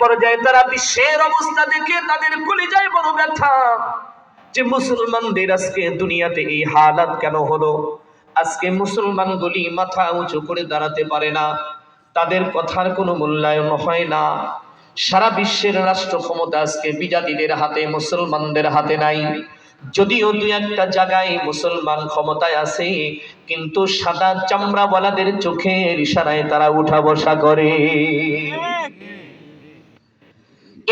পর্যায়ে তারা বিশ্বের অবস্থা দেখে তাদের কলিজায় বড় ব্যথা, যে মুসলমানদের আজকে দুনিয়াতে এই হালাত কেন হলো। আজকে মুসলমানগুলি মাথা উঁচু করে দাঁড়াতে পারে না, তাদের কথার কোনো মূল্যায়ন হয় না। সারা বিশ্বের রাষ্ট্র ক্ষমতা আজকে বিজাতিদের হাতে, মুসলমানদের হাতে নাই। যদিও দুই একটা জায়গায় মুসলমান ক্ষমতায় আছে, কিন্তু সাদা চামড়াওয়ালাদের চোখের ইশারায় তারা উঠা বসা করে।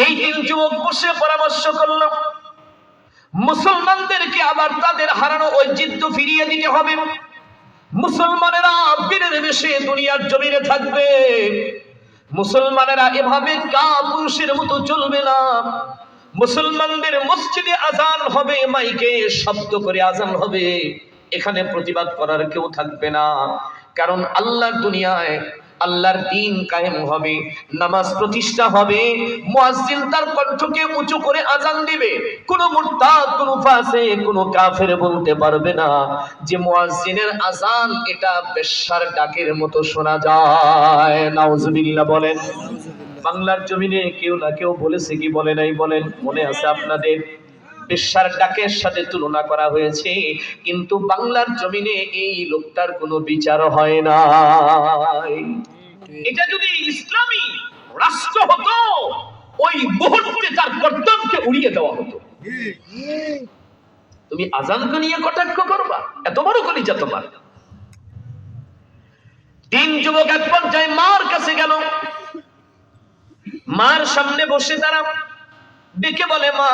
এই দিন যুবক বসে পরামর্শ করল, মুসলমানদেরকে আবার তাদের হারানো ঐতিহ্য ফিরিয়ে দিতে হবে। মুসলমানেরা বীরের বেশে দুনিয়ার জমিনে থাকবে, মুসলমানেরা এভাবে কাপুরুষের মতো চলবে না। মুসলমানদের মসজিদে আজান হবে, মাইকে শব্দ করে আজান হবে, এখানে প্রতিবাদ করার কেউ থাকবে না। কারণ আল্লাহর দুনিয়ায় আল্লাহর দ্বীন কায়েম হবে, নামাজ প্রতিষ্ঠা হবে, মুয়াজ্জিন তার কণ্ঠকে উঁচু করে আজান দিবে। কোনো মুরতাদ, কোনো ফাসিক, কোনো কাফের বলতে পারবে না যে মুয়াজ্জিনের আজান এটা বেশ্যার ডাকের মতো শোনা যায়। নাউজুবিল্লাহ বলেন। বাংলার জমিনে কেউ না কেউ বলেছে কি বলে নাই বলেন? মনে আছে আপনাদের? বেশ্যার ডাকের সাথে তুলনা করা হয়েছে, কিন্তু বাংলার জমিনে এই লোকটার কোনো বিচার হয় না। এটা যদি ইসলামী রাষ্ট্র হতো, ওই মুহূর্তে তার কর্তব্যকে উড়িয়ে দেওয়া হতো। তুমি আজানকে নিয়ে কটাক্ষ করবা? এত বড় কলিজা তোমার? তিন যুবক এক পর্যায়ে মার কাছে গেল, মার সামনে বসে তারা ডেকে বলে, মা,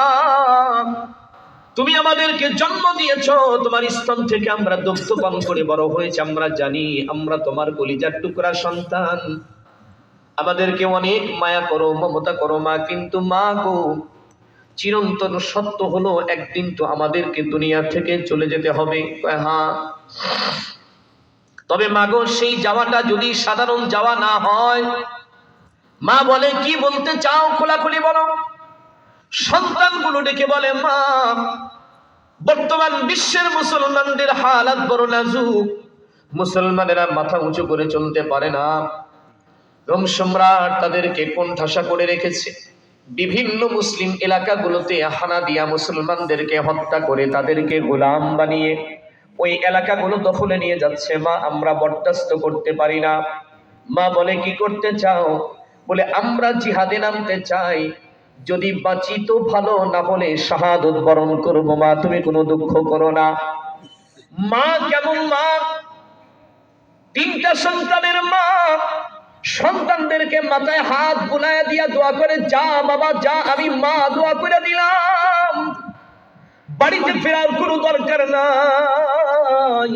তুমি আমাদেরকে জন্ম দিয়েছো, তোমার স্তন থেকে আমরা দুগ্ধ পান করে বড় হয়েছে, আমরা জানি আমরা তোমার কলিজার টুকরা সন্তান, আমাদেরকে অনেক মায়া করো, মমতা করো মা, কিন্তু মা গো, চিরন্তন সত্য হলো একদিন তো আমাদেরকে দুনিয়া থেকে চলে যেতে হবে। হ্যাঁ, তবে মা গো, সেই যাওয়াটা যদি সাধারণ যাওয়া না হয়। মা বলে, কি বলতে চাও খোলাখুলি বলো। সন্তানগুলো ডেকে বলে, মা, বর্তমান বিশ্বের মুসলমানদের হালাত বড় নাজুক, মুসলমানেরা মাথা উঁচু করে চলতে পারে না। রোম সম্রাট তাদেরকে কোণঠাসা করে রেখেছে, বিভিন্ন মুসলিম এলাকাগুলোতে হানা দিয়া মুসলমানদেরকে হত্যা করে তাদেরকে গোলাম বানিয়ে ওই এলাকাগুলো দখলে নিয়ে যাচ্ছে। মা, আমরা বরদাস্ত করতে পারি না। মা বলে, কি করতে চাও? বলে, আমরা জিহাদে নামতে চাই, যদি বাঁচি তো ভালো, না হলে শাহাদত বরণ করবো। মা, তুমি কোনো দুঃখ করো না। মা কেমন মা? তিনটা সন্তানের মা, সন্তানদেরকে মাথায় হাত বুলায় দিয়া দোয়া করে, যা বাবা যা, আমি মা দোয়া করে দিলাম, বাড়িতে ফেরার কোনো দরকার নাই।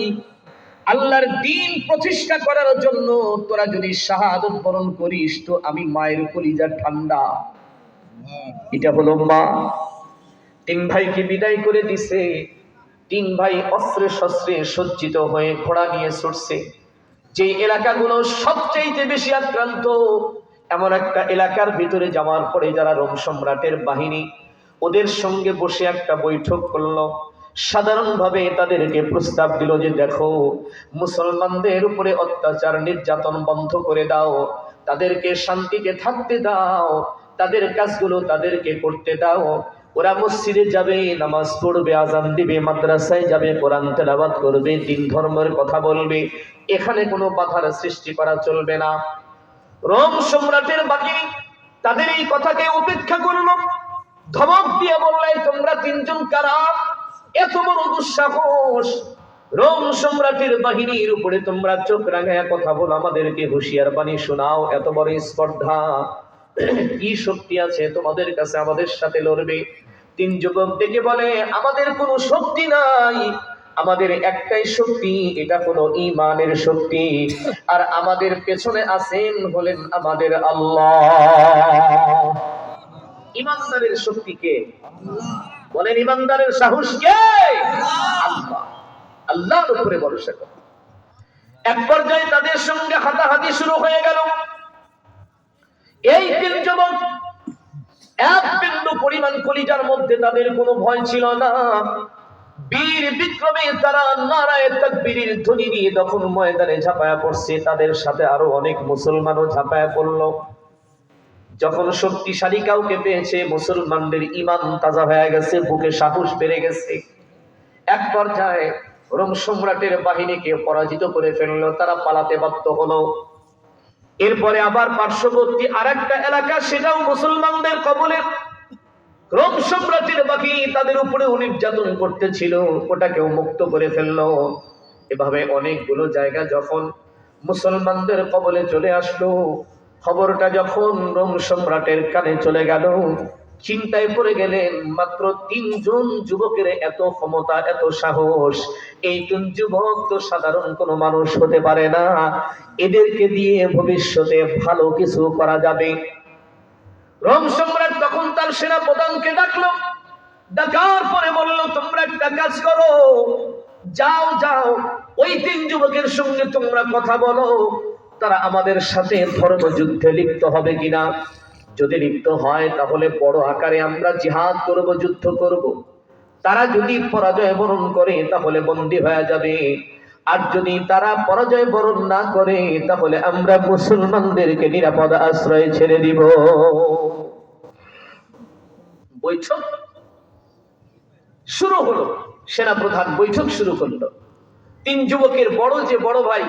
আল্লাহর দ্বীন প্রতিষ্ঠা করার জন্য তোরা যদি শাহাদত বরণ করিস তো আমি মায়ের কলিজা ঠান্ডা। এটা হলো মা। তিন ভাইকে বিদায় করে দিছে। তিন ভাই অস্ত্রে শস্ত্রে সজ্জিত হয়ে ঘোড়া নিয়ে ছুটছে। যে এলাকাগুলো সবচেয়ে বেশি আক্রান্ত, এমন একটা এলাকার ভিতরে যাওয়ার পরে যারা রোম সম্রাটের বাহিনী, ওদের সঙ্গে বসে একটা বৈঠক করলো। সাধারণভাবে তাদেরকে প্রস্তাব দিল যে, দেখো, মুসলমানদের উপরে অত্যাচার নির্যাতন বন্ধ করে দাও, তাদেরকে শান্তিতে থাকতে দাও, তাদের কাজগুলো তাদেরকে করতে দাও। ওরা মসজিদে যাবে, নামাজ পড়বে, আজান দিবে, মাদ্রাসায় যাবে, কোরআন তেলাওয়াত করবে, দ্বীন ধর্মের কথা বলবে, এখানে কোনো বাধার সৃষ্টি করা চলবে না। রোম সম্রাটের বাহিনী তাদের এই কথাকে উপেক্ষা করল, ধমক দিয়ে বললে, তোমরা তিনজন কারা? এত বড় দুঃসাহস, রোম সম্রাটের বাহিনীর উপরে তোমরা চোখ রাঙায় কথা বলো, আমাদেরকে হুঁশিয়ার বাণী শোনাও, এত বড় স্পর্ধা, কি শক্তি আছে তোমাদের কাছে আমাদের সাথে লড়বে? তিন যুবক ডেকে বলে, আমাদের কোনো শক্তি নাই, আমাদের একটাই শক্তি, এটা হলো ঈমানের শক্তি, আর আমাদের পেছনে আছেন হলেন আমাদের আল্লাহ। ঈমানদারের শক্তি কে? বলেন, ঈমানদারের সাহস কে? আল্লাহ। আল্লাহর উপরে ভরসা করো। এক পর্যায়ে তাদের সঙ্গে হাতাহাতি শুরু হয়ে গেল। এই তিন যুবক এক বিন্দু পরিমাণ কলিজার মধ্যে তাদের কোনো ভয় ছিল না। বীর বিক্রমে তারা নারায়ে তাকবীরের ধ্বনি নিয়ে তখন ময়দানে ঝাঁপায়া পড়ছে। তাদের সাথে আরো অনেক মুসলমানও ঝাঁপায়া পড়লো। যখন শক্তিশালী কাউকে পেয়েছে, মুসলমানদের ঈমান তাজা হয়ে গেছে, বুকে সাহস বেড়ে গেছে। এক পর্যায়ে রোম সম্রাটের বাহিনীকে পরাজিত করে ফেললো, তারা পালাতে বাধ্য হলো। এরপরে আবার পার্শ্ববর্তী আরেকটা এলাকা, সেটাও মুসলমানদের কবলে। রোম সম্রাটের বাহিনী তাদের উপরে নির্যাতন করতেছিল, ওটাকেও মুক্ত করে ফেললো। এভাবে অনেকগুলো জায়গা যখন মুসলমানদের কবলে চলে আসলো, খবরটা যখন রোম সম্রাটের কানে চলে গেল, চিন্তায় পড়ে গেলেন। মাত্র 3 জন যুবকের এত ক্ষমতা, এত সাহস, এই 3 যুবক তো সাধারণ কোনো মানুষ হতে পারে না, এদেরকে দিয়ে ভবিষ্যতে ভালো কিছু করা যাবে। রোম সম্রাট তখন তার সেনা প্রধানকে ডাকলো, ডাকার পরে বলল, তোমরা একটা কাজ করো, যাও যাও ওই 3 যুবকের সঙ্গে তোমরা কথা বলো, তারা আমাদের সাথে ধর্মযুদ্ধে লিপ্ত হবে কিনা। যদি লিপ্ত হয় তাহলে বড় আকারে আমরা জিহাদ করব, যুদ্ধ করব। তারা যদি পরাজয় বরণ করে তাহলে বন্দী হয়ে যাবে, আর যদি তারা পরাজয় বরণ না করে তাহলে আমরা মুসলমানদেরকে নিরাপদ আশ্রয়ে ছেড়ে দিব। বৈঠক শুরু হলো, সেনাপ্রধান বৈঠক শুরু করলো। 3 যুবকের বড় ভাই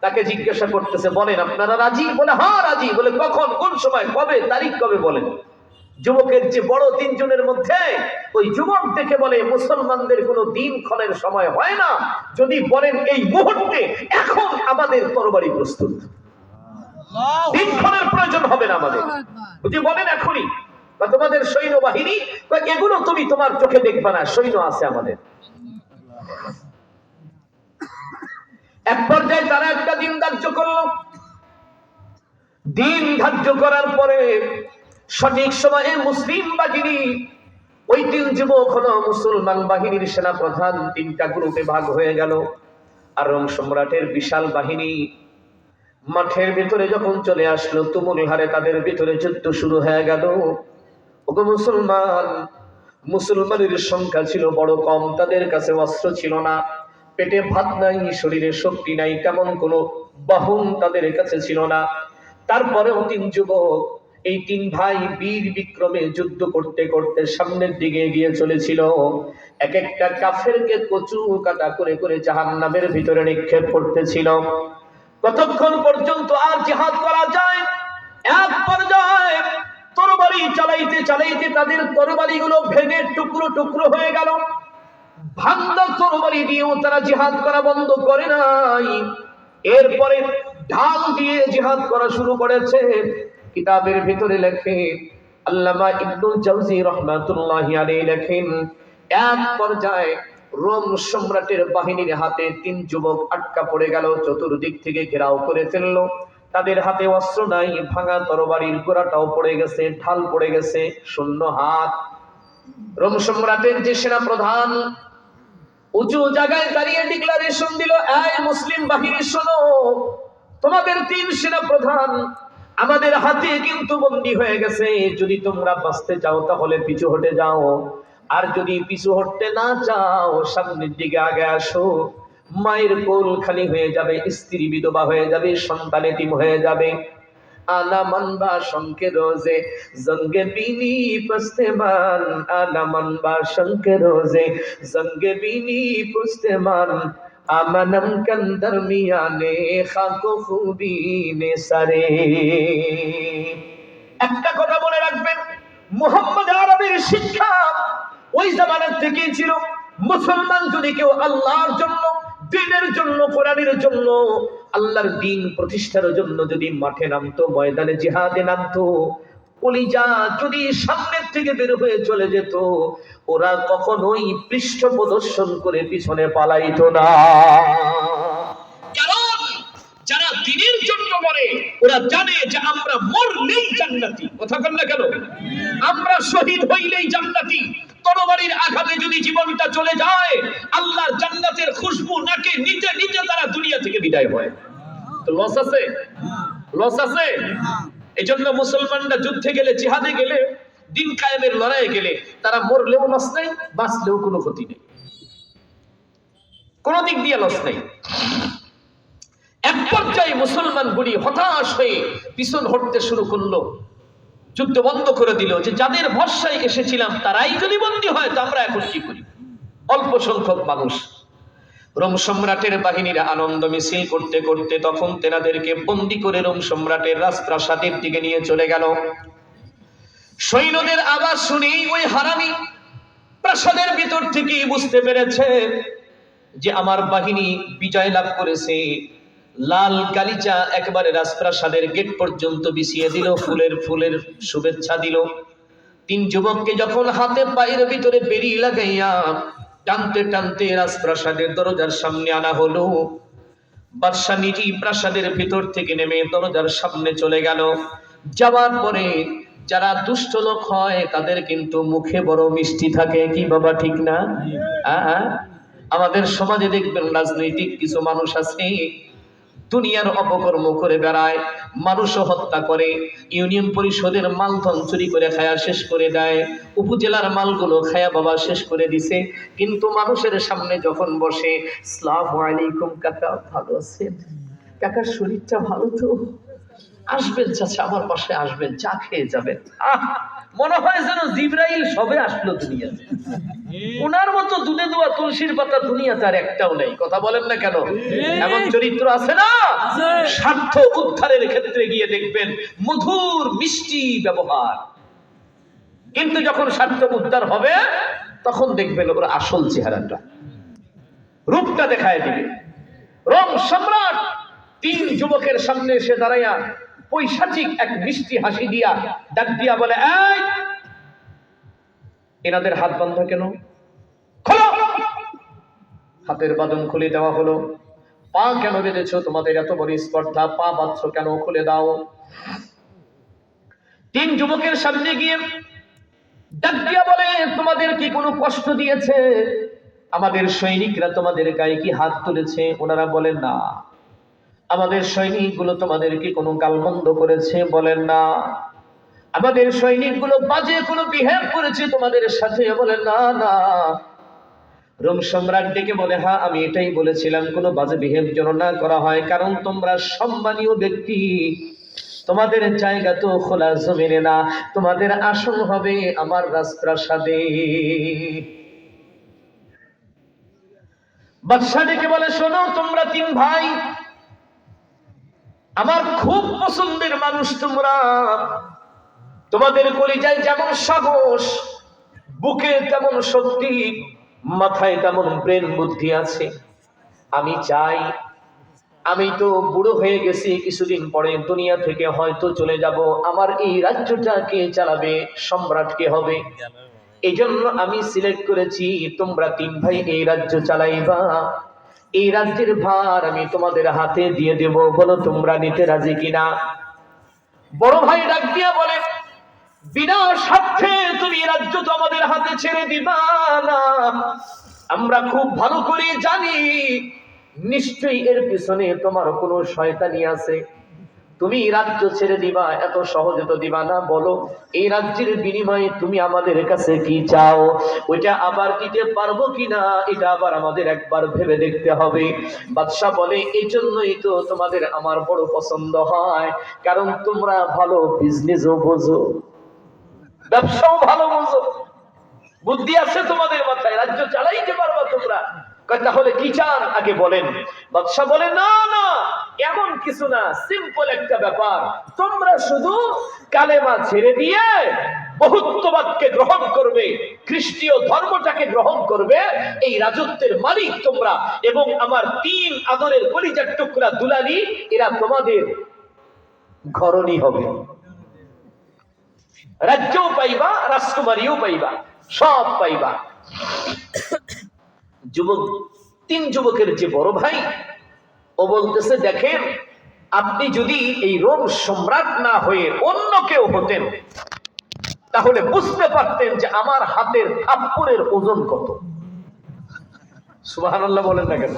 তাকে জিজ্ঞাসা করতেছে, বলেন আপনারা রাজি? বলে হ্যাঁ রাজি। বলে কখন, কোন সময়, কবে, তারিখ কবে বলেন। যুবকের যে বড় 3 জনের মধ্যে ওই যুবক দেখে বলে, মুসলমানদের কোনো দিন ক্ষণের সময় হয় না, যদি বলেন এই মুহূর্তে, এখন আমাদের তরবারি প্রস্তুত, দিন ক্ষণের প্রয়োজন হবে না আমাদের, যদি বলেন এখনই। বা তোমাদের সৈন্যবাহিনী, এগুলো তুমি তোমার চোখে দেখবা না, সৈন্য আছে আমাদের। এক পর্যায়ে তারা একটা দিন ধার্য করলো। দিন ধার্য করার পরে সঠিক সময়ে মুসলিম বাহিনী, ওই 3 যুবক হলো মুসলমান বাহিনীর সেনা প্রধান, 3টা গ্রুপে ভাগ হয়ে গেল। আর রোম সম্রাটের বিশাল বাহিনী মাঠের ভিতরে যখন চলে আসলো, তুমুল হারে তাদের ভিতরে যুদ্ধ শুরু হয়ে গেল। ওগো মুসলমান, মুসলমানের সংখ্যা ছিল বড় কম, তাদের কাছে অস্ত্র ছিল না, পেটে ভাত নাই, শরীরে শক্তি নাই, তেমন কোনো বাহন তাদের কাছে ছিল না। তারপরেও 3 যুবক, এই 3 ভাই বীর বিক্রমে যুদ্ধ করতে করতে সামনের দিকে এগিয়ে চলেছিল। এক একটা কাফেরকে কচু কাটা করে করে জাহান্নামের ভিতরে নিক্ষেপ করতেছিল। কতক্ষণ পর্যন্ত আর জিহাদ করা যায়? এক পর্যায়ে তরবারি চালাইতে চালাইতে তাদের তরবারিগুলো ভেঙে টুকরো টুকরো হয়ে গেল। ভাঙা তরবারি দিয়েও তারা জিহাদ করা বন্ধ করে নাই, এরপরে ঢাল দিয়ে জিহাদ করা শুরু করেছে। কিতাবের ভিতরে লেখে, আল্লামা ইবনুল জাওজি রাহমাতুল্লাহি আলাইহি লেখেন, এক পর্যায়ে রোম সম্রাটের বাহিনীর হাতে 3 যুবক আটকা পড়ে গেল, চতুর্দিক থেকে ঘেরাও করে ফেললো। তাদের হাতে অস্ত্র নাই, ভাঙা তরবারির গোড়াটাও পড়ে গেছে, ঢাল পড়ে গেছে, শূন্য হাত। রোম সম্রাটের যে সেনা প্রধান উঁচু জায়গায় দাঁড়িয়ে ডিক্লারেশন দিল, এই মুসলিম বাহিনী শোনো, তোমাদের 3 সেনা প্রধান আমাদের হাতে কিন্তু বন্দী হয়ে গেছে, যদি তোমরা বাঁচতে চাও তাহলে পিছু হটে যাও, আর যদি পিছু হটতে না চাও সামনের দিকে আগে আসো। মায়ের কোল খালি হয়ে যাবে, স্ত্রী বিধবা হয়ে যাবে, সন্তান এতিম হয়ে যাবে। আনা মানবা শঙ্কে রোজে জঙ্গে বিনি পুস্তেমান, আনা মানবা শঙ্কে রোজে জঙ্গে বিনি পুস্তেমান, আমানম কন্দর মিয়ানে খাকো খুবি নে সারে। একটা কথা মনে রাখবেন, মুহাম্মদ আরবীর শিক্ষা ওই জামানার থেকেই ছিল। মুসলমান যদি কেউ আল্লাহর জন্য, দ্বীনের জন্য, কোরআনের জন্য, আল্লাহর দ্বীন প্রতিষ্ঠার জন্য যদি মাঠে নামতো, ময়দানে জিহাদে নামতো, কলিজা যদি সামনের থেকে বের হয়ে চলে যেত, ওরা কখনোই পৃষ্ঠ প্রদর্শন করে পিছনে পালাইতো না। কারণ যারা দ্বীনের জন্য মরে, ওরা জানে যে আমরা মরলেই জান্নাতি। কথা বল না কেন? আমরা শহীদ হইলেই জান্নাতি। তরবারির আঘাতে যদি জীবনটা চলে যায়, আল্লাহর জান্নাতের খুশবু নাকে নিতে নিতে তারা দুনিয়া থেকে বিদায় হয়। তো লস আছে? লস আছে? এই জন্য মুসলমানরা যুদ্ধে গেলে, জিহাদে গেলে, দিন কায়েমের লড়াইয়ে গেলে, তারা মরলেও লস নেই, বাঁচলেও কোনো ক্ষতি নেই, কোন দিক দিয়ে লস নেই। এক পর্যায়ে মুসলমান বুড়ি হতাশ হয়ে পিছন হটতে শুরু করলো। যুদ্ধ বন্ধ করে দিল, যে যাদের ভরসায় এসেছিলাম তারাই যদি বন্দী হয় তো আমরা এখন কি করি? অল্প সংখ্যক মানুষ। রোম সম্রাটের বাহিনীরা আনন্দ মিছিল করতে করতে তখন তেনাদেরকে বন্দী করে রোম সম্রাটের রাজপ্রাসাদের দিকে নিয়ে চলে গেল। সৈন্যদের আওয়াজ শুনেই ওই হারামি প্রাসাদের ভিতর থেকেই বুঝতে পেরেছে যে আমার বাহিনী বিজয় লাভ করেছে। লাল গালিচা একবারে রাজপ্রাসাদের গেট পর্যন্ত বিছিয়ে দিল, ফুলের শুভেচ্ছা দিল। তিন যুবককে যখন হাতে পায়ের ভিতরে বেরিয়ে লাগাইয়া টানতে টানতে রাজপ্রাসাদের দরজার সামনে আনা হলো। বাদশা নিজেই প্রাসাদের ভিতর থেকে নেমে দরজার সামনে চলে গেল। যাওয়ার পরে যারা দুষ্ট লোক হয় তাদের কিন্তু মুখে বড় মিষ্টি থাকে, কি বাবা ঠিক না? আমাদের সমাজে দেখবেন রাজনৈতিক কিছু মানুষ আছে দুনিয়ার অপকর্ম করে বেড়ায়, মানুষও হত্যা করে, ইউনিয়ন পরিষদের মালধন চুরি করে খায়া শেষ করে দেয়, উপজেলার মালগুলো খায়া বাবা শেষ করে দিছে। কিন্তু মানুষের সামনে যখন বসে, আসসালামু আলাইকুম কাকা, ভালো আছেন? কাকার শরীরটা ভালো তো? আসবেন চাচা, আমার পাশে আসবেন, চা খেয়ে যাবেন। মনে হয় যেন জিবরাইল সবে আসলো দুনিয়াতে। ওনার মতো দুধে দোয়া তুলসীর পাতা দুনিয়াতে আর একটাও নেই। কথা বলেন না কেন? এমন চরিত্র আছে না? স্বার্থ উদ্ধারের ক্ষেত্রে গিয়ে দেখবেন মধুর মিষ্টি ব্যবহার, কিন্তু যখন স্বার্থ উদ্ধার হবে তখন দেখবেন ওর আসল চেহারাটা, রূপটা দেখায় দিবে। রোম সম্রাট তিন যুবকের সামনে এসে দাঁড়াইয়া পৈশাচিক এক মিষ্টি হাসি দিয়া ডাক দিয়া বলে, এই এনাদের হাত বন্ধ কেন? খোলো। হাতের বাঁধন খুলে দেওয়া হলো। পা কেন বেঁধেছো? তোমাদের এত বড় স্পর্ধা, পা বাঁধছো কেন? খুলে দাও। তিন যুবকের সামনে গিয়ে ডাক দিয়া বলে, তোমাদের কি কোনো কষ্ট দিয়েছে? আমাদের সৈনিকরা তোমাদের গায়ে কি হাত তুলেছে? ওনারা বলেন না। আমাদের সৈনিকগুলো তোমাদেরকে কোনো গালমন্দ করেছে? বলেন না। আমাদের সৈনিকগুলো বাজে কোনো বিহেভ করেছে তোমাদের সাথে? বলেন না। না। রোম সম্রাট ডেকে বলে, হ্যাঁ আমি এটাই বলেছিলাম, কোনো বাজে বিহেভ যেন না করা হয়, কারণ তোমরা সম্মানীয় ব্যক্তি, তোমাদের জায়গা তো খোলা জমিনে না, তোমাদের আসন হবে আমার রাজপ্রাসাদে। বাদশা ডেকে বলে, শোনো তোমরা তিন ভাই আমার খুব পছন্দের মানুষ, তোমরা তোমাদের কলিজায় যেমন সাহস, বুকে তেমন শক্তি, মাথায় তেমন ব্রেন বুদ্ধি আছে। আমি চাই, আমি তো বুড়ো হয়ে গেছি, কিছুদিন পরে দুনিয়া থেকে হয়তো চলে যাব, আমার এই রাজ্যটা কে চালাবে? সম্রাট কে হবে? এই জন্য আমি সিলেক্ট করেছি তোমরা তিন ভাই এই রাজ্য চালাইবা, এই রাজ্যের ভার আমি তোমাদের হাতে দিয়ে দেব, বলো তোমরা নিতে রাজি কিনা? বড় ভাই ডাক দিয়া বলে, বিনা স্বার্থে তুমি রাজ্য তো আমাদের হাতে ছেড়ে দিবা না। আমরা খুব ভালো করে জানি নিশ্চয়ই এর পিছনে তোমার কোনো শয়তানি আছে। তুমি রাজ্য ছেড়ে দিবা, এত সহজে তো দিবা না। বলো এই রাজ্যের বিনিময়ে তুমি আমাদের কাছে কি চাও? ওইটা আবার দিতে পারবো কিনা এটা আবার আমাদের একবার ভেবে দেখতে হবে। বাদশা বলে, এই জন্যই তো তোমাদের আমার বড় পছন্দ হয়, কারণ তোমরা ভালো বিজনেসও বোঝো, ব্যবসাও ভালো বোঝো, বুদ্ধি আছে তোমাদের মাথায়, রাজ্য চালাইতে পারবা তোমরা। তাহলে কি চান আগে বলেন। বাদশা বলে, না না এমন কিছু না, সিম্পল একটা ব্যাপার, তোমরা শুধু কালেমা ছেড়ে দিয়ে বহুত্ববাদকে গ্রহণ করবে, খ্রিস্টীয় ধর্মটাকে গ্রহণ করবে, এই রাজত্বের মালিক তোমরা, এবং আমার তিন আদরের কলিজার টুকরা দুলালি এরা তোমাদের ঘরণী হবে, রাজ্যও পাইবা, রাজকুমারীও পাইবা, সব পাইবা। যুবক, তিন যুবকের যে বড় ভাই, ও বলতেছে, দেখেন আপনি যদি এই রোম সম্রাট না হয়ে অন্য কেউ হতেন তাহলে বুঝতে পারতেন যে আমার হাতের থাপ্পড়ের ওজন কত। সুবহানাল্লাহ বলেন না কেন?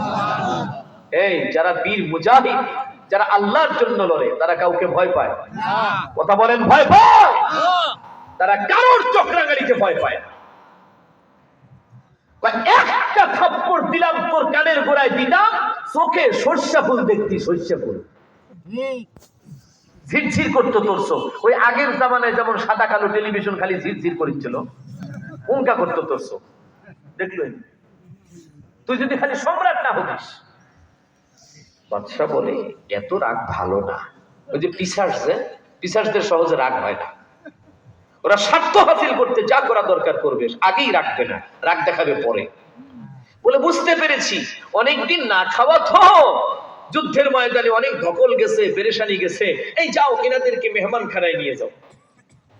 এই যারা বীর মুজাহিদ, যারা আল্লাহর জন্য লড়ে, তারা কাউকে ভয় পায় না। কথা বলেন, ভয় পায়? তারা কারোর চক্রাগাড়িতে ভয় পায় না। একটা থাপ্পড় দিলাম তোর কানের গোড়ায় দিতাম, চোখে সর্ষা ফুল দেখতি, সর্ষা ফুল। ঝিরঝির করতো তোরছো। ওই আগের জামানায় যেমন সাদা কালো টেলিভিশন খালি ঝিরঝির করেছিল, উনকা করতো তোরছো। দেখলেন, তুই যদি খালি সম্রাট না হতিস। বাদশাহ বলে এত রাগ ভালো না। ওই যে পিসাসদের সহজে রাগ হয় না, ওরা স্বার্থ হাসিল করতে যা করা দরকার করবে, আগেই রাখবে না, রাগ দেখাবে পরে। বলে বুঝতে পেরেছি, অনেকদিন না খাওয়া তো, যুদ্ধের ময়দানে অনেক ধকল গেছে, পেরেশানি গেছে, এই যাও এনাদেরকে মেহমান খানায় নিয়ে যাও।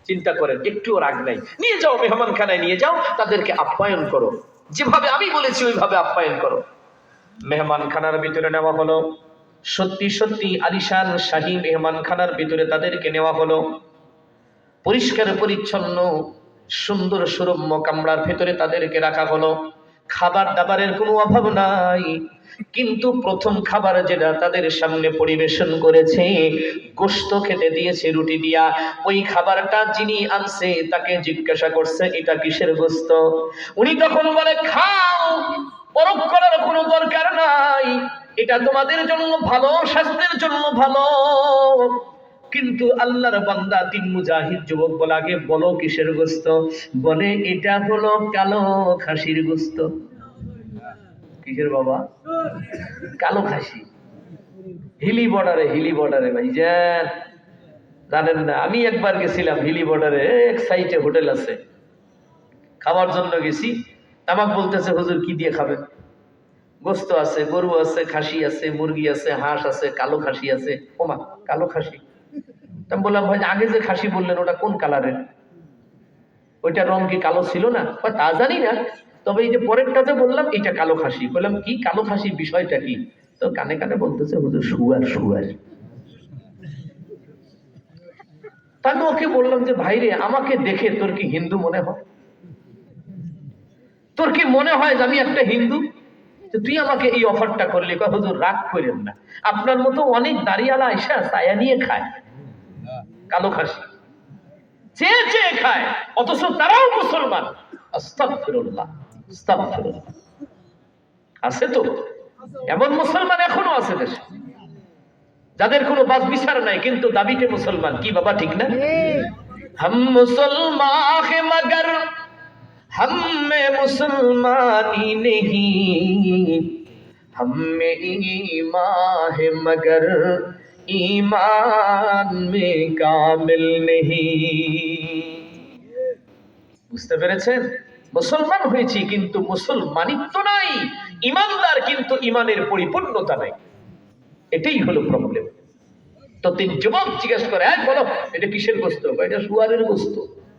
চিন্তা করেন, একটুও রাগ নাই, নিয়ে যাও মেহমান খানায় নিয়ে যাও, তাদেরকে আপ্যায়ন করো, যেভাবে আমি বলেছি ওইভাবে আপ্যায়ন করো। মেহমান খানার ভিতরে নেওয়া হলো, সত্যি সত্যি আলিশান শাহী মেহমান খানার ভিতরে তাদেরকে নেওয়া হলো। পরিষ্কার পরিচ্ছন্ন সুন্দর সুরম্য কামরার ভেতরে তাদেরকে রাখা হলো। খাবার দাবারের কোনো অভাব নাই, কিন্তু প্রথম খাবার যেটা তাদের সামনে পরিবেশন করেছে, গোশত খেতে দিয়েছে রুটি দিয়া। ওই খাবারটা যিনি আনছে তাকে জিজ্ঞাসা করছে এটা কিসের গোশত। উনি তখন বলে খাও, পরখ করার কোনো দরকার নাই, এটা তোমাদের জন্য ভালো, স্বাস্থ্যের জন্য ভালো। কিন্তু আল্লাহর বান্দা তিন মুজাহিদ যুবক বলে আগে বলো কিসের গোশত? বলে এটা হলো কালো খাসির গোশত। কিসের বাবা? কালো খাসি। হিলি বর্ডারে ভাই জানেন না, আমি একবার গেছিলাম হিলি বর্ডারে, এক সাইডে হোটেল আছে, খাওয়ার জন্য গেছি। আমাকে বলতেছে হুজুর কি দিয়ে খাবেন? গোশত আছে, গরু আছে, খাসি আছে, মুরগি আছে, হাঁস আছে, কালো খাসি আছে। ওমা, কালো খাসি? আমি বললাম ভাই আগে যে খাসি বললেন ওটা কোন কালারের? ওইটা রং কি কালো ছিল না? তা জানি না, তবে এই যে পরেরটা যে বললাম এটা কালো খাসি। বললাম কি কালো খাসি, বিষয়টা কি? তো কানে কানে বলতেছে হুজুর শুয়ার। তাহলে ওকে বললাম যে ভাইরে, আমাকে দেখে তোর কি হিন্দু মনে হয়? তোর কি মনে হয় যে আমি একটা হিন্দু? তুই আমাকে এই অফারটা করলি? হুজুর রাগ করেন না, আপনার মতো অনেক দাড়িওয়ালা আইসা ছায়া নিয়ে খায় কালো খাসি, চেয়ে খায়, অথচ তারাও মুসলমান। আস্তাগফিরুল্লাহ, আস্তাগফিরুল্লাহ। আছে তো এমন মুসলমান, এখনো আছে দেশে, যাদের কোনো বাস বিচার নাই কিন্তু দাবিতে মুসলমান। কি বাবা ঠিক না? হাম মুসলমান হে মগর हम में मुसलमानी नहीं, हम में ईमान है मगर ईमान में कामिल नहीं। বুঝতে পেরেছেন? মুসলমান হয়েছি কিন্তু মুসলমানিত্ব নাই, ইমানদার কিন্তু ইমানের পরিপূর্ণতা নাই। এটাই হলো প্রবলেম। তো তিন যুবক জিজ্ঞেস করে, এক বলো এটা কিসের গোশত? এটা শুয়ারের গোশত।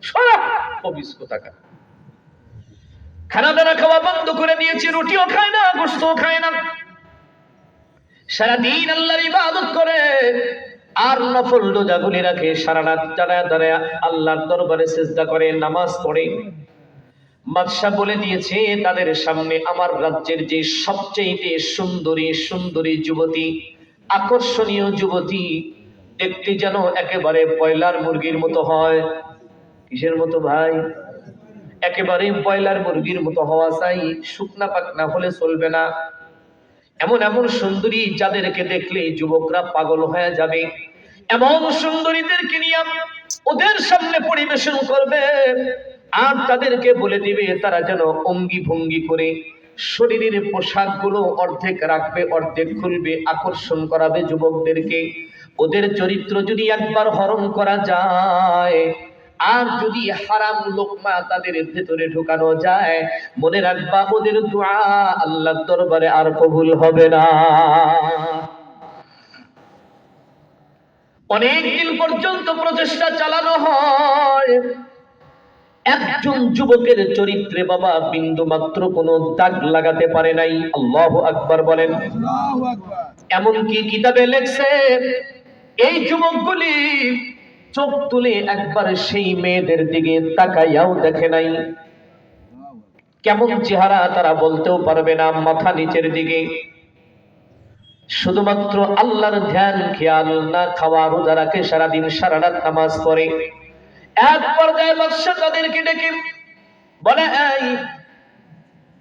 সরা কবিস কোথাকার। খানা দানা খাওয়া বন্ধ করে দিয়েছি, রুটিও খায় না, গোশতও খায় না, সারাদিন আল্লাহর ইবাদত করে আর নফল রোজাগুলি রাখে, সারা রাত দাঁড়ায় আল্লাহর দরবারে সিজদা করে, নামাজ পড়ে। বাদশা বলে দিয়েছে তাদের সামনে আমার রাজ্যের যে সবচেয়ে সুন্দরী যুবতী, আকর্ষণীয় যুবতী, দেখতে যেন একেবারে ব্রয়লার মুরগির মতো হয়। কিসের মতো ভাই? একেবারে ব্রয়লার মুরগির মতো হওয়া চাই, শুকনা পাকনা হলে চলবে না। এমন সুন্দরী যাদেরকে দেখলে যুবকরা পাগল হয়ে যাবে, এমন সুন্দরীদেরকে নিয়ে ওদের সামনে পরিবেশন করবে আর তাদেরকে বলে দিবে তারা যেন অঙ্গি ভঙ্গি করে শরীরের পোশাক গুলো অর্ধেক রাখবে, অর্ধেক খুলবে, আকর্ষণ করাবে যুবকদেরকে। ওদের চরিত্র যদি একবার হরণ করা যায় আর যদি হারাম লোকমা তাদের ভেতরে ঢোকানো যায়, মনে রাখবা ওদের দোয়া আল্লাহর দরবারে আর কবুল হবে না। অনেকদিন পর্যন্ত প্রচেষ্টা চালানো হয়, একজন যুবকের চরিত্রে বাবা বিন্দু মাত্র কোনো দাগ লাগাতে পারে নাই। আল্লাহু আকবার বলেন। এমনকি কিতাবে লেখছে এই যুবকগুলি চোখ তুলে একবার সেই মেয়েদের দিকে তাকাইয়াও দেখে নাই। কেমন চেহারা তারা বলতেও পারবে না, মাথা নিচের দিকে, শুধুমাত্র আল্লাহর ধ্যান খেয়াল, না খাওয়া রোজা রাখে, সারাদিন সারা রাত নামাজ পড়ে। এক পর্যায়ে বাদশা তাদেরকে ডেকে বলে, এই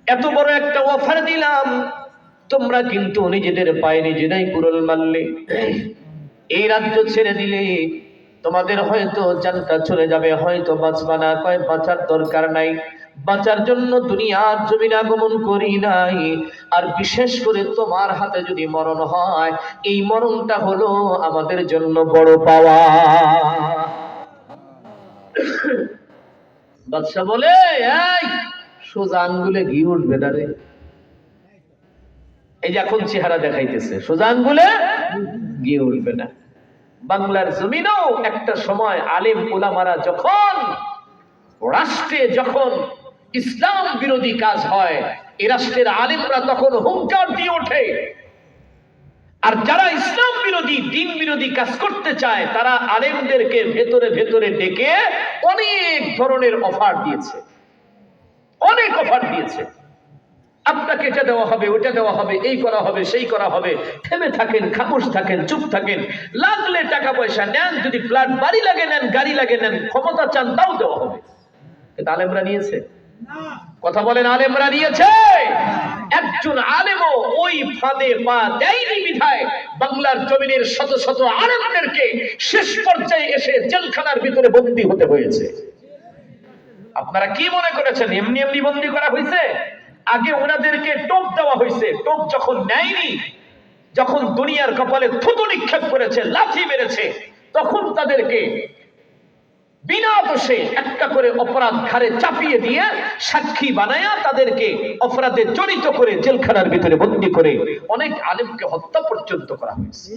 এত বড় একটা অফার দিলাম, তোমরা কিন্তু নিজেদের পায়ে নিজেরাই কুড়োল মারলে। এই রাজ্য ছেড়ে দিলে তোমাদের হয়তো জানটা চলে যাবে, হয়তো বাঁচবা না। কয় বাঁচার দরকার নাই, বাঁচার জন্য দুনিয়ার জমিনে আগমন করি নাই। আর বিশেষ করে তোমার হাতে যদি মরণ হয়, এই মরণটা হলো আমাদের জন্য বড় পাওয়া। বাদশা বলে, এই সোজা আঙ্গুলে ঘি উঠবে না রে। এই যে এখন চেহারা দেখাইতেছে, সোজা আঙ্গুলে ঘি উঠবে না। বাংলার জমিনেও একটা সময় আলেম ওলামারা যখন রাষ্ট্রে যখন ইসলাম বিরোধী কাজ হয়, এ রাষ্ট্রের আলেমরা তখন হুঙ্কার দিয়ে ওঠে। আর যারা ইসলাম বিরোধী দিন বিরোধী কাজ করতে চায়, তারা আলেমদেরকে ভেতরে ভেতরে ডেকে অনেক ধরনের অফার দিয়েছে, অনেক অফার দিয়েছে। আপনাকে এটা দেওয়া হবে, ওটা দেওয়া হবে, এই করা হবে, সেই করা হবে। থেমে থাকেন, খামোশ থাকেন, চুপ থাকেন। লাগলে টাকা পয়সা নেন, যদি ফ্ল্যাট বাড়ি লাগে নেন, গাড়ি লাগে নেন, ক্ষমতা চান তাও দেওয়া হবে। কিন্তু আলেমরা নিয়েছে? কথা বলেন, আলেমরা নিয়েছে? একজন আলেমও ওই ফাঁদে পা দেয়নি বিধায় বাংলার জমিনের শত শত আলেমদেরকে শেষ পর্যায়ে এসে জেলখানার ভিতরে বন্দী হতে হয়েছে। আপনারা কি মনে করেছেন এমনি এমনি বন্দী করা হয়েছে? আগে ওনাদেরকে টোপ দেওয়া হয়েছে। টোপ যখন নেয়নি, যখন দুনিয়ার কপালে থুতু নিক্ষেপ করেছে, লাথি মেরেছে, তখন তাদেরকে বিনা দোষে একটা করে অপরাধ ঘাড়ে চাপিয়ে দিয়ে সাক্ষী বানায়া তাদেরকে অপরাধে জড়িত করে জেলখানার ভিতরে বন্দী করে অনেক আলেমকে হত্যা পর্যন্ত করা হয়েছে।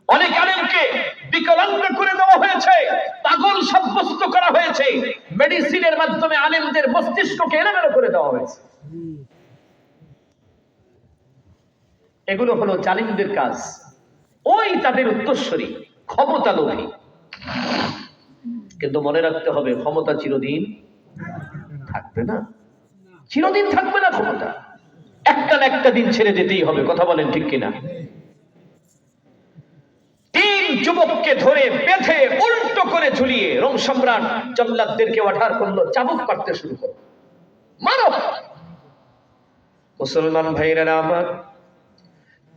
অনেক আলেমকে বিকলাঙ্গ করে দেওয়া হয়েছে, পাগল সাব্যস্ত করা হয়েছে, মেডিসিনের মাধ্যমে আলেমদের মস্তিষ্ককে এলোমেলো করে দেওয়া হয়েছে। এগুলো হলো জালিমদের কাজ। ওই তাদের উত্তরসূরি ক্ষমতা লোভী। কিন্তু মনে রাখতে হবে, ক্ষমতা চিরদিন থাকবে না, চিরদিন থাকবে না ক্ষমতা। একটা না একটা দিন ছেড়ে যেতেই হবে। কথা বলেন ঠিক কিনা? যুবককে ধরে বেঁধে উল্টো করে ঝুলিয়ে রোম সম্রাট জল্লাদদেরকে অর্ডার করলো, চাবুক কাটতে শুরু করো, মারো। মুসলমান ভাইরা আমার,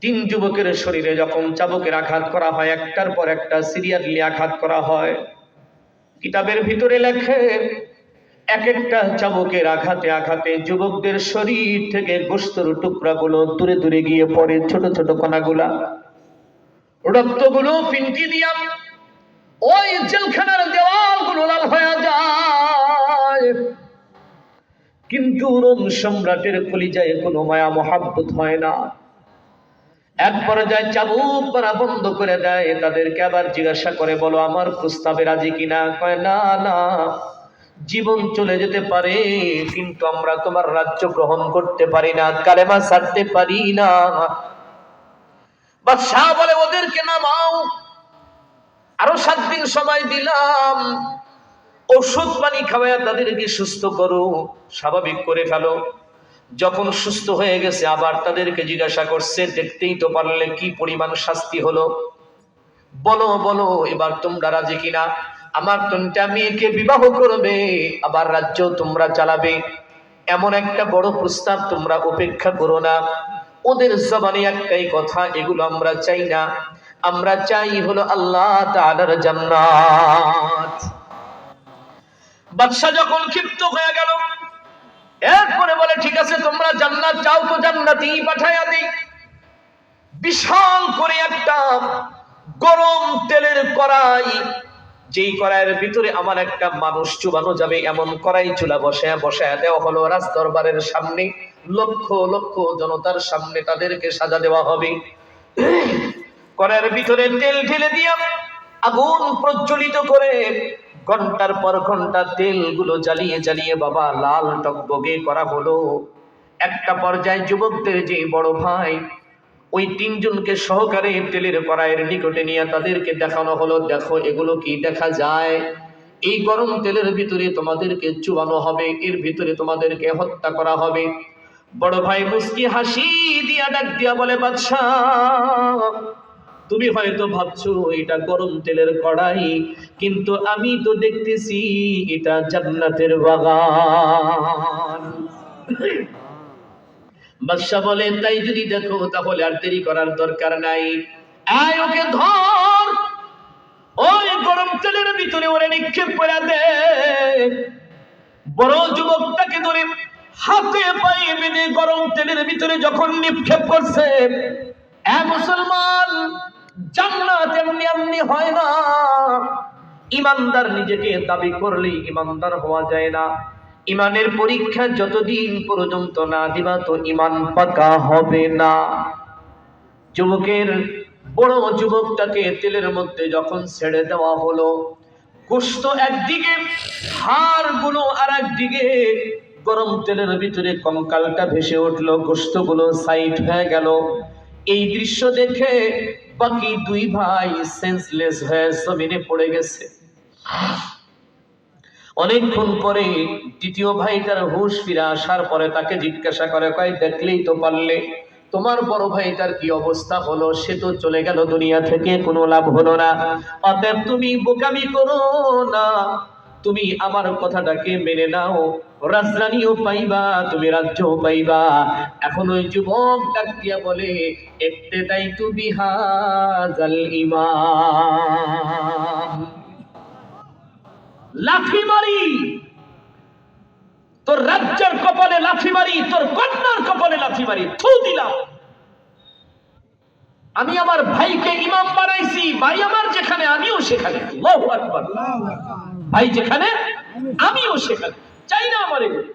3 যুবকের শরীরে যখন চাবুকের আঘাত করা হয়, একটার পর একটা সিরিয়াসলি আঘাত করা হয়। কিতাবের ভিতরে লেখে, এক একটা চাবুকের আঘাতে আঘাতে যুবকদের শরীর থেকে গোশতের টুকরাগুলো দূরে দূরে গিয়ে পড়ে, ছোট ছোট কণাগুলা, রক্তগুলো ফিনকি দিয়া ওই জেলখানার দেওয়ালগুলো লাল হয়ে যায়। কিন্তু রোম সম্রাটের কলিজায় কোনো মায়া মহাব্বত হয় না। এক পর্যায়ে চাবুক মারা বন্ধ করে দেয়। তাদেরকে আবার জিজ্ঞাসা করে, বলো আমার প্রস্তাবে রাজি কিনা? কয় না না, জীবন চলে যেতে পারে, কিন্তু আমরা তোমার রাজ্য গ্রহণ করতে পারি না, কালেমা ছাড়তে পারি না। বাদশাহ বলে, ওদেরকে নামাও, আরো 7 দিন সময় দিলাম, ওষুধ পানি খাওয়াইয়া তাদেরকে সুস্থ করো, স্বাভাবিক করে ফেলো। যখন সুস্থ হয়ে গেছে, আবার তাদেরকে জিজ্ঞাসা করছে, দেখতেই তো পারলে কি পরিমাণ শাস্তি হলো, বলো বলো এবার তোমরা রাজি কিনা? আমার 3টা মেয়েকে বিবাহ করবে, আবার রাজ্য তোমরা চালাবে, এমন একটা বড় প্রস্তাব তোমরা উপেক্ষা করো না। ওদের জবানে একটাই কথা, এগুলো আমরা চাই না, আমরা চাই হলো আল্লাহ তাআলার জান্নাত। বাদশা যখন ক্ষিপ্ত হয়ে গেল, এরপরে বলে, ঠিক আছে তোমরা জান্নাত চাও তো জান্নাতেই পাঠাইয়া দিই। বিশাল করে একটা গরম তেলের কড়াই, যেই কড়াইয়ের ভিতরে আমার একটা মানুষ চুবানো যাবে এমন কড়াই চুলা বসায় বসায় দেওয়া হলো রাজ দরবারের সামনে। লক্ষ লক্ষ জনতার সামনে তাদেরকে সাজা দেওয়া হবে। কড়াইয়ের ভিতরে তেল ঢেলে দিয়া আগুন প্রজ্বলিত করে ঘন্টার পর ঘন্টা তেলগুলো জ্বালিয়ে জ্বালিয়ে বাবা লাল টকবগে করা হলো। একটা পর্যায়ে যুবকদের যে বড় ভাই, ওই 3 জনকে সহকারে তেলের কড়াইয়ের নিকটে নিয়ে তাদেরকে দেখানো হলো, দেখো এগুলো কি দেখা যায়, এই গরম তেলের ভিতরে তোমাদেরকে চুবানো হবে, এর ভিতরে তোমাদেরকে হত্যা করা হবে। বড় ভাই মুস্কি হাসি দিয়া ডাক দিয়া বলে, বাদশাহ তুমি হয়তো ভাবছো এটা গরম তেলের কড়াই, কিন্তু আমি তো দেখতেছি এটা জান্নাতের বাগান। বাদশা বলে, তাই যদি দেখো তাহলে আর দেরি করার দরকার নাই, আয় ওকে ধর, ওই গরম তেলের ভিতরে ওরে নিক্ষেপ করে দে। বড় যুবকটাকে ধরে হাতে পায়ে বেঁধে গরম তেলের ভিতরে যখন নিক্ষেপ করছে, মুসলমান, জান্নাত এমনি এমনি হয় না। ইমানদার নিজেকে দাবি করলে ইমানদার হওয়া যায় না। ইমানের পরীক্ষা যতদিন পর্যন্ত না দিবা তো ইমান পাকা হবে না। যুবকের বড় যুবকটাকে তেলের মধ্যে যখন ছেড়ে দেওয়া হলো, গোশত একদিকে, হাড় গুলো আর একদিকে, গরম তেলের ভিতরে কঙ্কালটা ভেসে উঠলো, গোশতগুলো সাইড হয়ে গেল। এই দৃশ্য দেখে বাকি দুই ভাই সেন্সলেস হয়ে জমিনে পড়ে গেছে। অনেকক্ষণ পরে দ্বিতীয় ভাইটার হুঁশ ফিরে আসার পরে তাকে জিজ্ঞাসা করে, কয় দেখলেই তো পারলে, তোমার বড় ভাইটার কি অবস্থা হলো? সে তো চলে গেল দুনিয়া থেকে, কোনো লাভ হলো না। অতএব তুমি বোকামি করো না, তুমি আমার কথাটাকে মেনে নাও, রাজরানীও পাইবা, তুমি রাজ্যও পাইবা। এখন ওই যুবক ডাক দিয়া বলে, ইক্তাদাইতু বিহাযাল ইমাম। লাঠি মারি, তোর রাজ্যের কপালে লাঠি মারি, তোর কন্যার কপালে লাঠি মারি, থু দিলাম। আমি আমার ভাইকে ইমাম বানাইছি, ভাই আমার যেখানে আমিও সেখানে। আল্লাহু আকবার। ভাই যেখানে আমিও সেখানে, চাই না আমার এগুলো।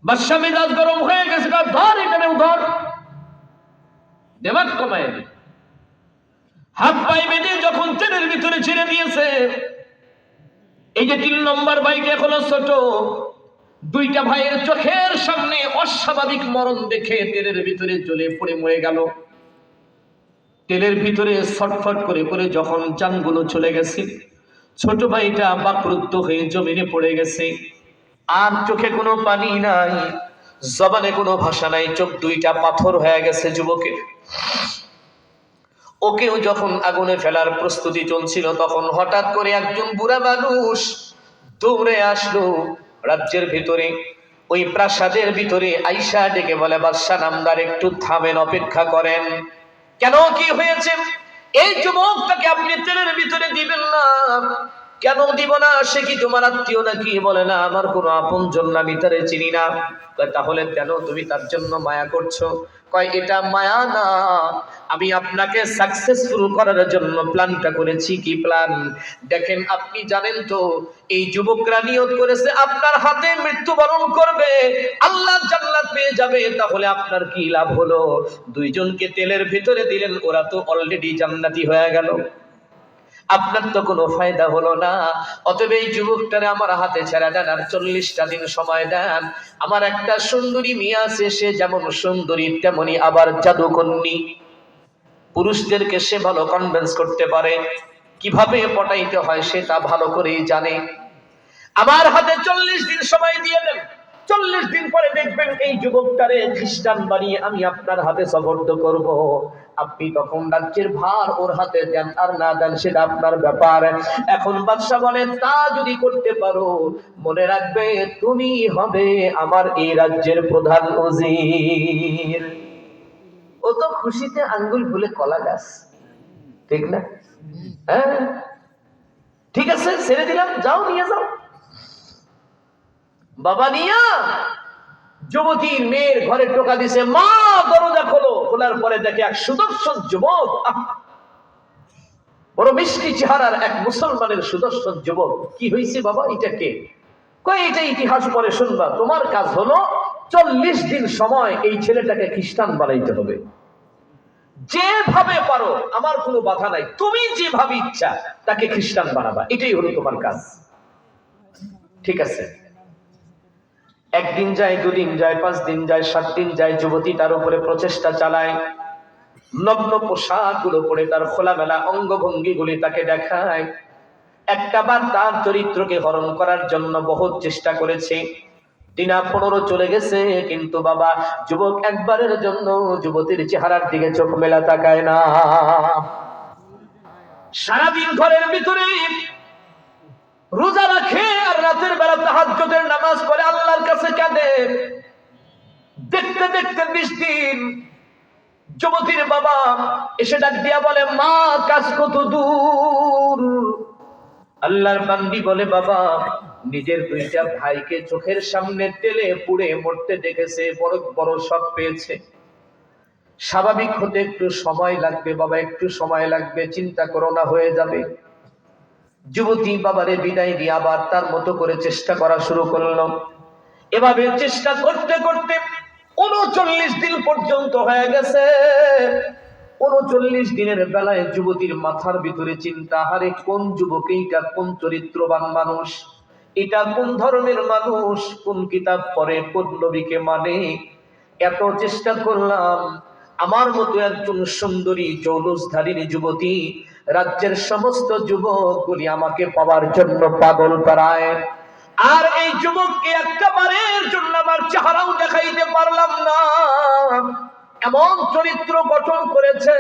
বাদশা মেজাজ গরম হয়ে গেছে, ধর এখানেও ধর, দেমাগ কমায় দি। হাত পায়ে বেঁধে যখন তেলের ভিতরে ছেড়ে দিয়েছে, এই যে 3 নম্বর ভাইটা এখনো ছোট, দুইটা ভাইয়ের চোখের সামনে অস্বাভাবিক মরণ দেখে তেলের ভিতরে জ্বলে পড়ে মরে গেল। তেলের ভিতরে ছটফট করে করে যখন জানগুলো চলে গেছে, ছোট ভাইটা বাকরুদ্ধ হয়ে জমিনে পড়ে গেছে। আর চোখে কোনো পানি নাই, জবানে কোনো ভাষা নাই, চোখ দুইটা পাথর হয়ে গেছে যুবকের। ওকেও যখন আগুনে ফেলার প্রস্তুতি চলছিল, তখন হঠাৎ করে একজন বুড়া মানুষ দৌড়ে আসলো রাজ্যের ভিতরে, ওই প্রাসাদের ভিতরে আইসা ডেকে বলে, বাদশা নামদার একটু থামেন, অপেক্ষা করেন। কেন, কি হয়েছে? এই যুবকটাকে আপনি তেলের ভিতরে দিবেন না। কেন দিব না? সে কি তোমার আত্মীয় নাকি? বলে না, আমার কোনো আপনজন না, আমি তারে চিনি না। তাহলে কেন তুমি তার জন্য মায়া করছো? কয় এটা মায়া না, আমি আপনাকে সাকসেসফুল করার জন্য প্ল্যানটা করেছি। কি প্ল্যান? দেখেন, আপনি জানেন তো এই যুবকরা নিয়ত করেছে আপনার হাতে মৃত্যুবরণ করবে, আল্লাহ জান্নাত পেয়ে যাবে। তাহলে আপনার কি লাভ হলো? দুইজনকে তেলের ভিতরে দিলেন, ওরা তো অলরেডি জান্নাতি হয়ে গেল, আপনার তো কোনো ফায়দা হলো না। অতএব এই যুবকটারে আমার হাতে ছেড়ে দেন, আর 40টা দিন সময় দেন। আমার একটা সুন্দরী মেয়ে আছে, সে যেমন সুন্দরী তেমনি আবার জাদুকন্যী। পুরুষদেরকে সে ভালো কনভিন্স করতে পারে, কিভাবে পটাইতে হয় সেটা ভালো করেই জানে। আমার হাতে 40 দিন সময় দিয়ে দেন। 40 দিন পরে দেখবেন এই যুবকটারে খ্রিস্টান বানিয়ে আমি আপনার হাতে সুপর্দ করব। আপনি তখন রাজ্যের ভার ওর হাতে দেন আর না দেন সেটা আপনার ব্যাপার। এখন বাদশা বলে, তা যদি করতে পারো, মনে রাখবে তুমি হবে আমার এই রাজ্যের প্রধান উজির। ও তো খুশিতে আঙ্গুল ফুলে কলা গাছ, ঠিক না? হ্যাঁ, ঠিক আছে, ছেড়ে দিলাম, যাও নিয়ে যাও। বাবা নিয়া যুবতীর মেয়ের ঘরে টোকা দিছে, মা দরজা খোলো। খোলার পরে দেখে এক সুদর্শন যুবক, বড় মিষ্টি চেহারার এক মুসলমানের সুদর্শন যুবক। কি হয়েছে বাবা, এটা কে? কই, এটা ইতিহাস পরে শুনবা। তোমার কাজ হলো 40 দিন সময় এই ছেলেটাকে খ্রিস্টান বানাইতে হবে। যেভাবে পারো, আমার কোনো বাধা নাই, তুমি যেভাবে ইচ্ছা তাকে খ্রিস্টান বানাবা, এটাই হলো তোমার কাজ। ঠিক আছে। একদিন যায়, দুদিন যায়, 5 দিন যায়, 7 দিন যায়, যুবতী তার উপরে প্রচেষ্টা চালায়। নগ্ন পোশাক গুলো পরে তার খোলামেলা অঙ্গভঙ্গি গুলি তাকে দেখায়। একটা বার তার চরিত্রকে হরণ করার জন্য বহুত চেষ্টা করেছে। দিনা 15 চলে গেছে, কিন্তু বাবা যুবক একবারের জন্য যুবতীর চেহারার দিকে চোখ মেলা তাকায় না। সারাদিন ঘরের ভিতরে রোজা রাখে আর রাতের বেলা তাহাজ্জুদের নামাজ পড়ে আল্লাহর কাছে কাঁদে। দেখতে দেখতে 20 দিন যুবতীর বাবা এসে ডাক দিয়া বলে, মা কাজ কত দূর? আল্লাহর বান্দি বলে, বাবা নিজের দুইটা ভাইকে চোখের সামনে তেলে পুড়ে মরতে দেখেছে, বড় বড় শক পেয়েছে, স্বাভাবিক হতে একটু সময় লাগবে বাবা, একটু সময় লাগবে, চিন্তা করো না, হয়ে যাবে। যুবতী বাবারে বিদায় দিয়ে আবার তার মতো করে চেষ্টা করা শুরু করলো। এভাবে চেষ্টা করতে করতে ৩৯ দিন পর্যন্ত হয়ে গেছে। ৩৯ দিনের বেলায় যুবতীর মাথার ভিতরে চিন্তা, হারে কোন যুবক এইটা, কোন চরিত্রবান মানুষ, এটা কোন ধর্মের মানুষ, কোন কিতাব পড়ে, কোন নবীকে মানে। এত চেষ্টা করলাম, আমার মতো একজন সুন্দরী জৌলুসধারী যুবতী রাজ্যের সমস্ত যুবকগুলি আমাকে পাওয়ার জন্য পাগল পারায়, আর এই যুবককে একটা বারের জন্য আমার চেহারাও দেখাইতে পারলাম না। এমন চরিত্র গঠন করেছে।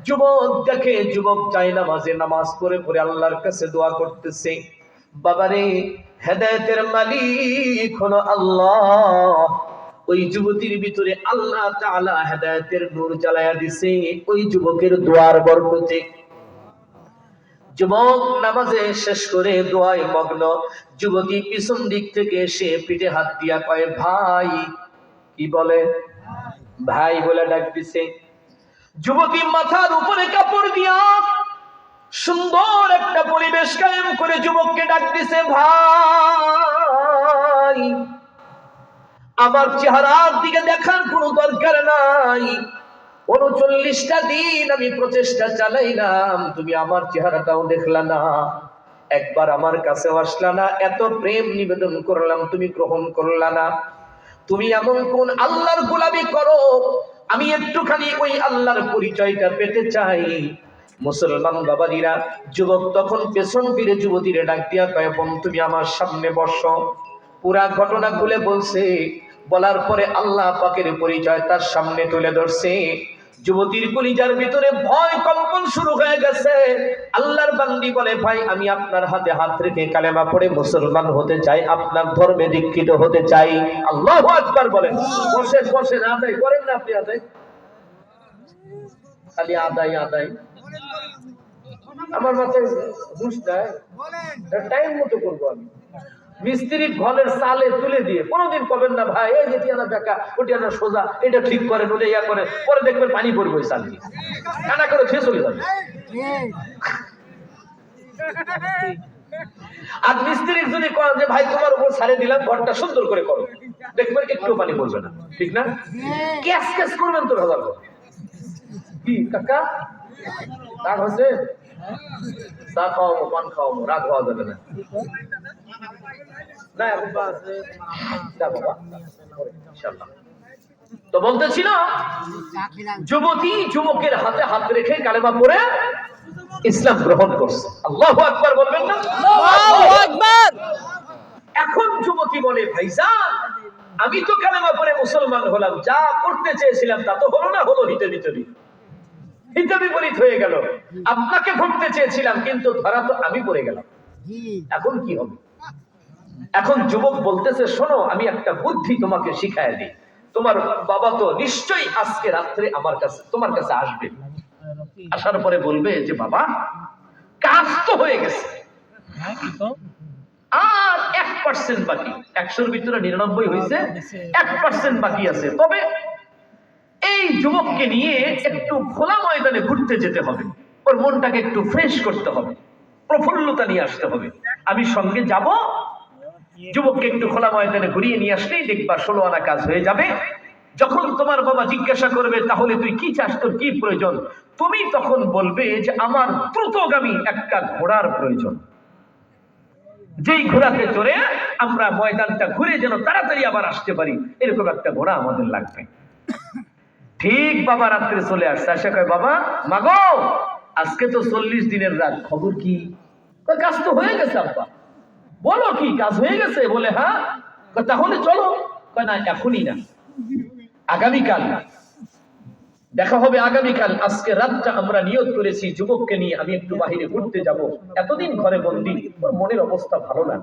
যুবক দেখে, যুবক চাই নামাজে নামাজ পড়ে পড়ে আল্লাহর কাছে দোয়া করতেছে, বাবারে হেদায়েতের মালিক হলো আল্লাহ। ওই যুবতীর ভিতরে আল্লাহ তাআলা হেদায়েতের নূর জ্বালায়া দিছে ওই যুবকের দোয়ার বরকতে। যুবক নামাজে শেষ করে দোয়ায় মগ্ন। যুবতী পিছন দিক থেকে এসে পিঠে হাত দিয়া কয়, ভাই। কি বলে? ভাই বলে ডাক দিছে। যুবতী মাথার উপরে কাপড় দিয়া সুন্দর একটা পরিবেশ কায়েম করে যুবককে ডাক দিছে, ভাই আমার চেহারার দিকে দেখার কোনো দরকার নাই, ৩৯টা দিন আমি প্রচেষ্টা চালাইলাম, তুমি আমার চেহারাটাও দেখলা না, একবার আমার কাছে আসলা না, এত প্রেম নিবেদন করলাম, তুমি গ্রহণ করলা না। তুমি এমন কোন আল্লাহর গোলামি করো, আমি একটুখানি ওই আল্লাহর পরিচয়টা পেতে চাই। মুসলমান বাবাজিরা, যুবক তখন পেছন ফিরে যুবতীরে ডাক দিয়া কয়, বোন তুমি আমার সামনে বসো। পুরা ঘটনা খুলে বলছে, বলার পরে আল্লাহ পাকের পরিচয় তার সামনে তুলে ধরছে। যুবতীর কলিজার ভিতরে ভয় কম্পন শুরু হয়ে গেছে। আল্লাহর বান্দি বলে, ভাই আমি আপনার হাতে হাত রেখে কালেমা পড়ে মুসলমান হতে চাই, আপনার ধর্মে দীক্ষিত হতে চাই। আল্লাহু আকবার বলেন। বসেন বসেন, আদায় করেন না আপনি, আদায় খালি আদায় আদায়। আমার মাথায় হুঁশ নাই, টাইম মতো করবো আমি। মিস্ত্রি ঘরের চালে তুলে দিয়ে কোনোদিন কবেন না, ভাই এই যে টিয়ানা বেকা, ওটি আনা সোজা, এটা ঠিক করেন, ওটা ইয়া করে, পরে দেখবেন পানি পড়বে ওই চাল দিয়ে, কানা করে খেয়ে চলে যাবে। আর মিস্ত্রি যদি করেন যে ভাই তোমার উপর ছাড়ে দিলাম, ঘরটা সুন্দর করে করো, দেখবেন একটু পানি পড়বে না, ঠিক না? ক্যাশ ক্যাশ করবেন তো ভেজাল। কি কাকা রাগ হচ্ছে? চা খাওয়াবো, পান খাওয়াবো, রাগ হওয়া যাবে না। তো বলতেছিল, যুবতী যুবকের হাতে হাত রেখে কালেমা পড়ে ইসলাম গ্রহণ করছে। আল্লাহু আকবার বলবেন না? আল্লাহু আকবার। এখন যুবতী বলে, ভাইজান আমি তো কালেমা পড়ে মুসলমান হলাম, যা করতে চেয়েছিলাম তা তো হলো না, হলো হিতে বিপরীত, হিতে বিপরীত হয়ে গেল। আপনাকে ধরতে চেয়েছিলাম কিন্তু ধরা তো আমি পড়ে গেলাম, এখন কি হবে? এখন যুবক বলতেছে, শোনো আমি একটা বুদ্ধি তোমাকে শিখায় দিই। তোমার বাবা তো নিশ্চয়ই আজকে রাত্রে আমার কাছে, তোমার কাছে আসবে। আসার পরে বলবে যে বাবা কাজ তো হয়ে গেছে, আর 1% বাকি, 100-র ভিতরে 99 হয়েছে, 1% বাকি আছে। তবে এই যুবককে নিয়ে একটু খোলা ময়দানে ঘুরতে যেতে হবে, ওর মনটাকে একটু ফ্রেশ করতে হবে, প্রফুল্লতা নিয়ে আসতে হবে। আমি সঙ্গে যাব, যুবককে একটু খোলা ময়দানে ঘুরিয়ে নিয়ে আসলেই দেখবা 16 আনা কাজ হয়ে যাবে। যখন তোমার বাবা জিজ্ঞাসা করবে তাহলে তুই কি চাস, তোর কি প্রয়োজন, তুমি তখন বলবে যে আমার দ্রুতগামী একটা ঘোড়ার প্রয়োজন, যেই ঘোড়াতে চড়ে আমরা ময়দানটা ঘুরে যেন তাড়াতাড়ি আবার আসতে পারি, এরকম একটা ঘোড়া আমাদের লাগবে। ঠিক বাবা রাত্রে চলে আসছে, আসে কয়, বাবা মাগো আজকে তো 40 দিনের রাত, খবর কি? কাজ তো হয়ে গেছে আব্বা। বলো কি কাজ হয়ে গেছে? বলে হ্যাঁ। তাহলে চলো। না এখনই না, আগামীকাল দেখা হবে, আগামীকাল। আজকে রাতটা আমরা নিয়ত করেছি যুবককে নিয়ে আমি একটু বাহিরে ঘুরতে যাব, এতদিন ঘরে বন্দি, ওর মনের অবস্থা ভালো না,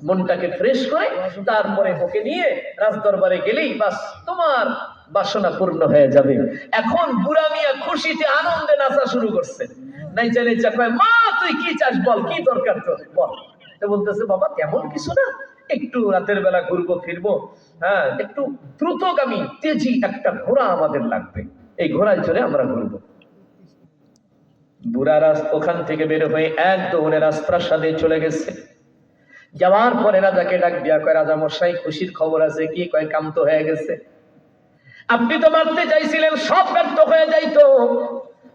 মনটাকে ফ্রেশ করে তারপরে ওকে নিয়ে রাজদরবারে গেলেই বাস তোমার বাসনা পূর্ণ হয়ে যাবে। এখন বুড়া মিয়া খুশিতে আনন্দে নাচা শুরু করছে। নাইচা নাইচা কয়, মা তুই কি চাস বল, কি দরকার তোর বল। তো বলতেছে, বাবা তেমন কিছু না, একটু রাতের বেলা ঘুরবো ফিরবো, হ্যাঁ একটু দ্রুতগামী তেজি একটা ঘোড়া আমাদের লাগবে, এই ঘোড়ায় চড়ে আমরা ঘুরবো। বুড়া ওখান থেকে বের হয়ে এক দৌড়ে রাজপ্রাসাদে চলে গেছে। যাওয়ার পরে রাজাকে ডাক দিয়া কয়, রাজা মশাই খুশির খবর আছে। কি? কয়, কাম তো হয়ে গেছে। আপনি তো মারতে চাইছিলেন, সব ব্যর্থ হয়ে যাইতো।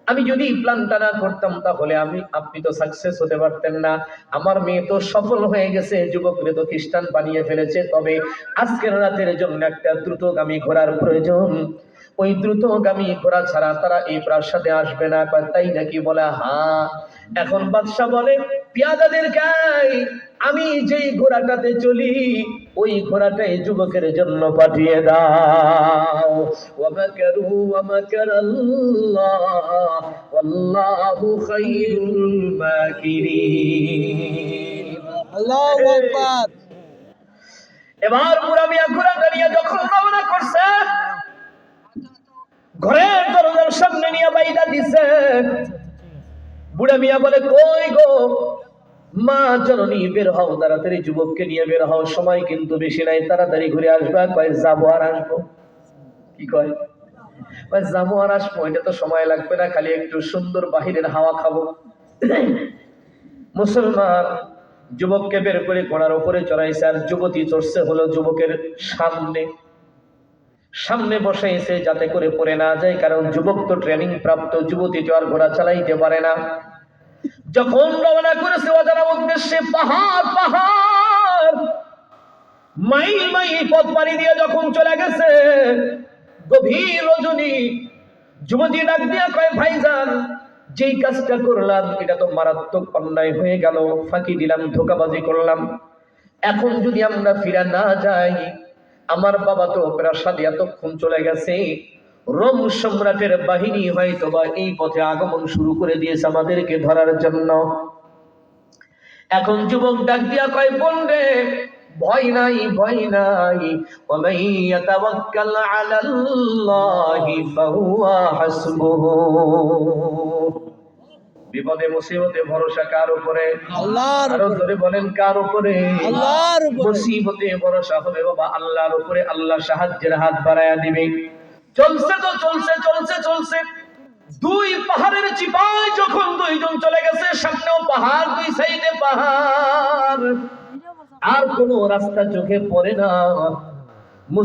আমি যদি প্ল্যানটা না করতাম তাহলে আপনি তো সাকসেস হতে পারতেন না। আমার মেয়ে তো সফল হয়ে গেছে, যুবকরে তো খ্রিস্টান বানিয়ে ফেলেছে। তবে আজকের রাতের জন্য একটা দ্রুতগামী ঘোড়ার প্রয়োজন। ওই দ্রুতগামী ঘোড়া ছাড়া তারা এই প্রাসাদে আসবে না। কয়, তাই নাকি? বলে, হ্যাঁ। এখন বাদশা বলে, পেয়াদাদেরকে, আমি যেই ঘোড়াটাতে চলি ওই ঘোড়াটাই যুবকের জন্য পাঠিয়ে দাও। ওয়ামাকারু ওয়ামাকারাল্লাহ ওয়াল্লাহু খায়রুল মাকিরিন। আল্লাহু আকবার। এবার বুড়া মিয়া ঘোড়াটা নিয়ে যখন রওনা করছে, ঘরের দরজার সামনে নিয়ে বাইদা দিছে। বুড়া মিয়া বলে, কই গো মা জননী, বের হও তাড়াতাড়ি, যুবককে নিয়ে বের হও, সময় কিন্তু বেশি নাই, তাড়াতাড়ি ঘুরে আসবা। কয়, যাবো আর আসবো। কি কয়? যাবো আর আসবো, এটা তো সময় লাগবে না, খালি একটু সুন্দর বাহিরের হাওয়া খাবো। মুসলমান যুবককে বের করে ঘোড়ার উপরে চড়াইছে, আর যুবতী চড়ছে হলো যুবকের সামনে। সামনে বসাইছে যাতে করে পড়ে না যায়, কারণ যুবক তো ট্রেনিং প্রাপ্ত, যুবতী তো আর ঘোড়া চালাইতে পারে না। যখন রওনা করেছে অজানা উদ্দেশ্যে, পাহাড় পাহাড় মাইল মাইল পথ পাড়ি দিয়ে যখন চলে গেছে, গভীর রজনী, যুবতী ডাক দিয়া কয়, ভাইজান যেই কাজটা করলাম এটা তো মারাত্মক অন্যায় হয়ে গেল, ফাঁকি দিলাম, ধোঁকাবাজি করলাম। এখন যদি আমরা ফিরে না যাই, আমার বাবা তো প্রাসাদে এতক্ষণ চলে গেছে, রোম সম্রাটের বাহিনী হয়তো বা এই পথে আগমন শুরু করে দিয়েছে আমাদেরকে ধরার জন্য। এখন যুবক ডাক দিয়া কয়, বোন রে, ভয় নাই ভয় নাই, ওয়ামান ইয়াতাওয়াক্কাল আলাল্লাহি ফাহুয়া হাসবুহু। বিপদে মুসিবতে ভরসা কার উপরে? আল্লাহর আরো জোরে বলেন, কার উপরে? আল্লাহর উপরে। মুসিবতে ভরসা হবে বাবা আল্লাহর উপরে, আল্লাহ সাহায্যের হাত বাড়ায়া দিবে। চলছে তো চলছে চলছে চলছে, দুই পাহাড়ের চিপায় যখন দুইজন চলে গেছে, সামনেও পাহাড়, দুই সাইডে পাহাড়, আর কোনো রাস্তা চোখে পড়ে না।